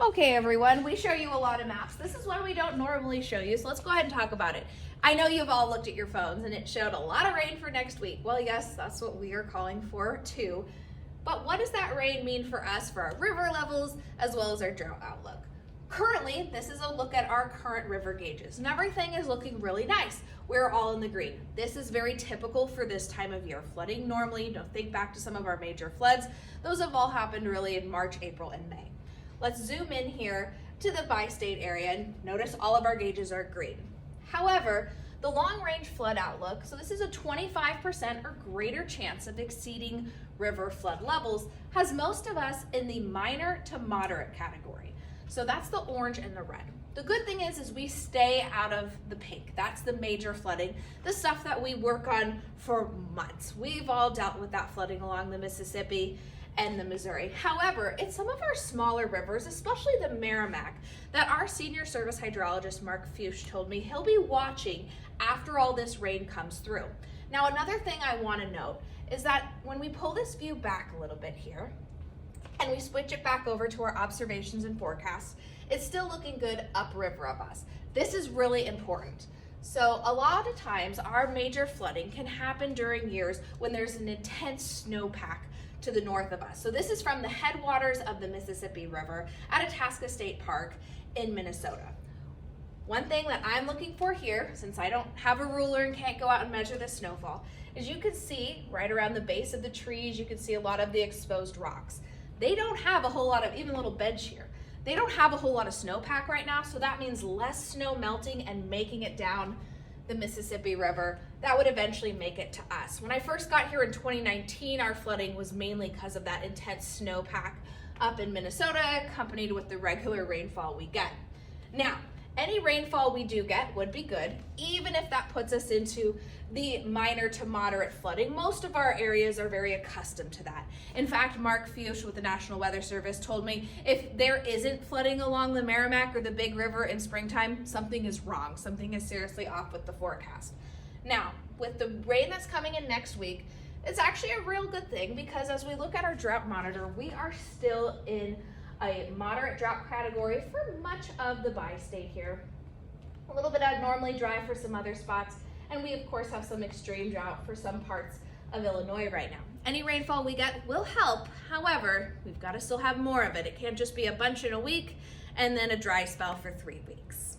Okay, everyone, we show you a lot of maps. This is one we don't normally show you, so let's go ahead and talk about it. I know you've all looked at your phones and it showed a lot of rain for next week. Well, yes, that's what we are calling for too. But what does that rain mean for us, for our river levels, as well as our drought outlook? Currently, this is a look at our current river gauges, and everything is looking really nice. We're all in the green. This is very typical for this time of year. Flooding normally, think back to some of our major floods. Those have all happened really in March, April, and May. Let's zoom in here to the bi-state area and notice all of our gauges are green. However, the long-range flood outlook, so this is a 25% or greater chance of exceeding river flood levels, has most of us in the minor to moderate category. So that's the orange and the red. The good thing is we stay out of the pink. That's the major flooding, the stuff that we work on for months. We've all dealt with that flooding along the Mississippi and the Missouri. However, it's some of our smaller rivers, especially the Merrimack, that our senior service hydrologist, Mark Fuchs, told me he'll be watching after all this rain comes through. Now, another thing I want to note is that when we pull this view back a little bit here, and we switch it back over to our observations and forecasts, it's still looking good upriver of us. This is really important. So a lot of times our major flooding can happen during years when there's an intense snowpack to the north of us. So this is from the headwaters of the Mississippi River at Itasca State Park in Minnesota. One thing that I'm looking for here, since I don't have a ruler and can't go out and measure the snowfall, is you can see right around the base of the trees, you can see a lot of the exposed rocks. They don't have a whole lot of, even a little bench here, they don't have a whole lot of snowpack right now, so that means less snow melting and making it down the Mississippi River. That would eventually make it to us. When I first got here in 2019, our flooding was mainly because of that intense snowpack up in Minnesota, accompanied with the regular rainfall we get. Now, any rainfall we do get would be good, even if that puts us into the minor to moderate flooding. Most of our areas are very accustomed to that. In fact, Mark Fuchs with the National Weather Service told me if there isn't flooding along the Merrimack or the Big River in springtime, something is wrong. Something is seriously off with the forecast. Now, with the rain that's coming in next week, it's actually a real good thing because as we look at our drought monitor, we are still in a moderate drought category for much of the bi-state here. A little bit abnormally dry for some other spots, and we of course have some extreme drought for some parts of Illinois right now. Any rainfall we get will help, however, we've got to still have more of it. It can't just be a bunch in a week and then a dry spell for 3 weeks.